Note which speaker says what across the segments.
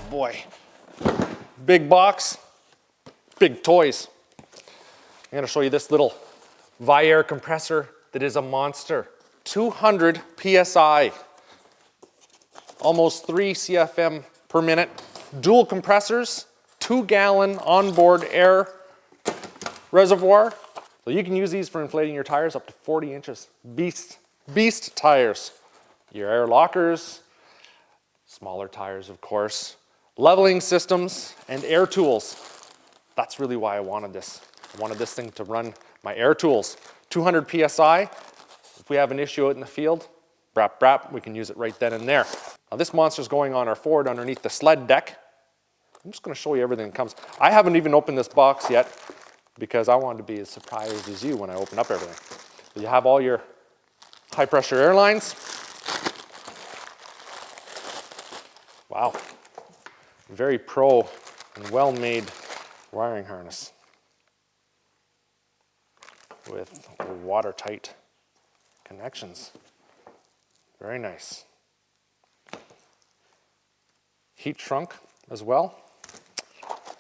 Speaker 1: boy. Big box, big toys. I'm gonna show you this little Viair compressor that is a monster. 200 PSI, almost 3 CFM per minute. Dual compressors, 2-gallon onboard air reservoir. So you can use these for inflating your tires up to 40 inches. Beast tires. Your air lockers, smaller tires of course, leveling systems, and air tools. That's really why I wanted this. I wanted this thing to run my air tools. 200 PSI. If we have an issue out in the field, brap brap, we can use it right then and there. Now this monster's going on our Ford underneath the sled deck. I'm just gonna show you everything that comes. I haven't even opened this box yet because I wanted to be as surprised as you when I open up everything. So you have all your high pressure air lines. Wow, very pro and well-made wiring harness with watertight connections. Very nice. Heat shrunk as well.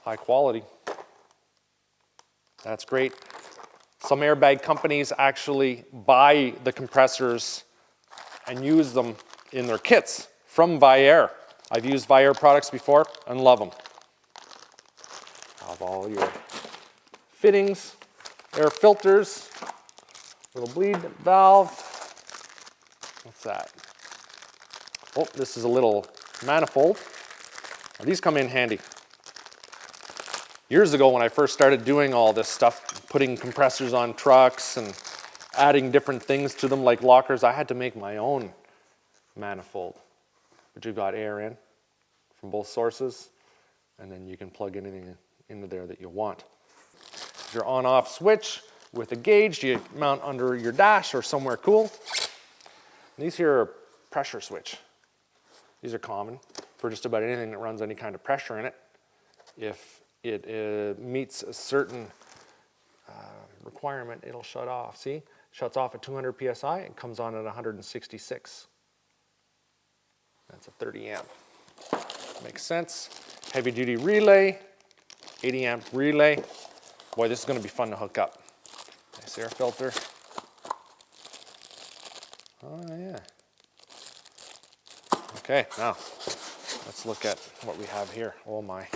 Speaker 1: High quality. That's great. Some airbag companies actually buy the compressors and use them in their kits from Viair. I've used Viair products before and love them. Have all your fittings, air filters, little bleed valve. What's that? Oh, this is a little manifold. Now, these come in handy. Years ago when I first started doing all this stuff, putting compressors on trucks and adding different things to them like lockers, I had to make my own manifold. But you've got air in from both sources, and then you can plug anything into there that you want. Your on-off switch with a gauge you mount under your dash or somewhere cool. And these here are pressure switch. These are common for just about anything that runs any kind of pressure in it. If it meets a certain requirement, it'll shut off. See? Shuts off at 200 PSI and comes on at 166. That's a 30 amp. Makes sense. Heavy duty relay, 80 amp relay. Boy, this is going to be fun to hook up. Nice air filter. Oh yeah. Okay, now let's look at what we have here. Oh my.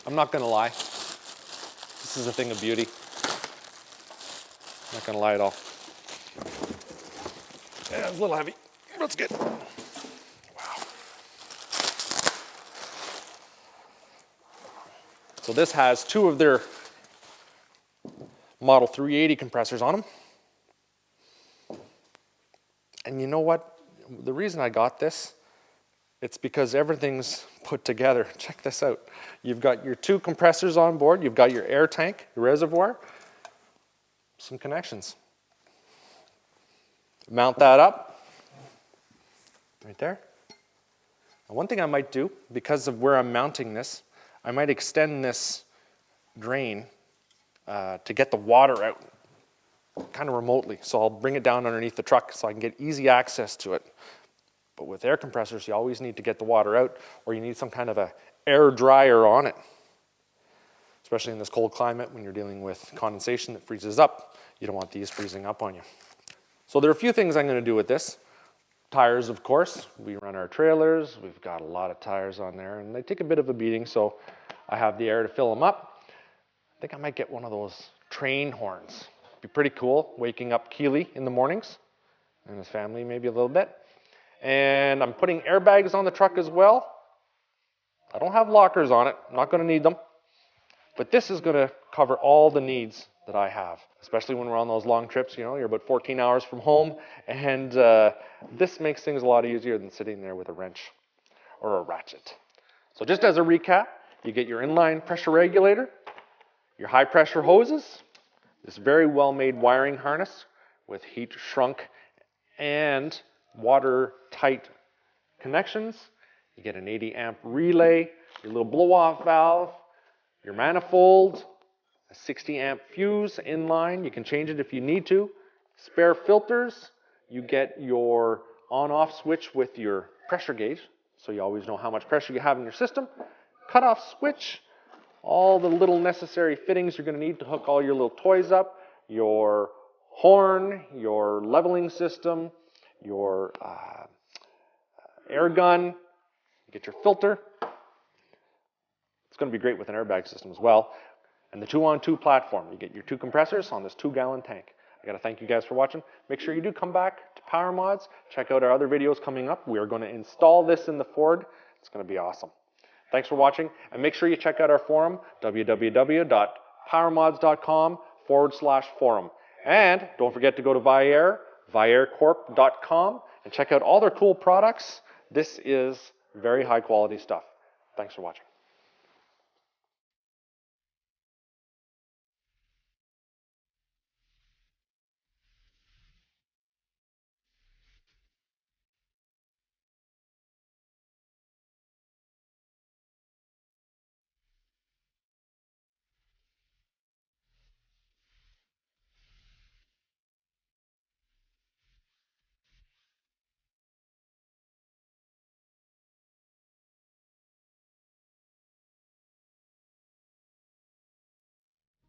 Speaker 1: I'm not going to lie. This is a thing of beauty. Not going to lie at all. Yeah, it's a little heavy. That's good. Wow. So this has 2 of their Model 380 compressors on them. And you know what? The reason I got this, it's because everything's put together. Check this out. You've got your 2 compressors on board. You've got your air tank, your reservoir, some connections. Mount that up right there. Now, one thing I might do, because of where I'm mounting this, I might extend this drain to get the water out kind of remotely. So I'll bring it down underneath the truck so I can get easy access to it. But with air compressors, you always need to get the water out, or you need some kind of a air dryer on it. Especially in this cold climate when you're dealing with condensation that freezes up. You don't want these freezing up on you. So there are a few things I'm going to do with this. Tires, of course. We run our trailers. We've got a lot of tires on there, and they take a bit of a beating, so I have the air to fill them up. I think I might get one of those train horns. Be pretty cool, waking up Keely in the mornings, and his family maybe a little bit. And I'm putting airbags on the truck as well. I don't have lockers on it. I'm not going to need them. But this is going to cover all the needs that I have, especially when we're on those long trips. You know, you're about 14 hours from home, and this makes things a lot easier than sitting there with a wrench or a ratchet. So just as a recap, you get your inline pressure regulator, your high pressure hoses, this very well-made wiring harness with heat shrunk and watertight connections. You get an 80 amp relay, your little blow-off valve, your manifold, a 60 amp fuse inline. You can change it if you need to. spare filters. You get your on-off switch with your pressure gauge, so you always know how much pressure you have in your system. Cut-off switch, all the little necessary fittings you're going to need to hook all your little toys up, your horn, your leveling system, your air gun, you get your filter. It's going to be great with an airbag system as well. And the 2-on-2 platform. You get your 2 compressors on this 2-gallon tank. I got to thank you guys for watching. Make sure you do come back to PowerModz. Check out our other videos coming up. We are going to install this in the Ford. It's going to be awesome. Thanks for watching. And make sure you check out our forum, www.powermodz.com/forum. And don't forget to go to Viair, viaircorp.com, and check out all their cool products. This is very high quality stuff. Thanks for watching.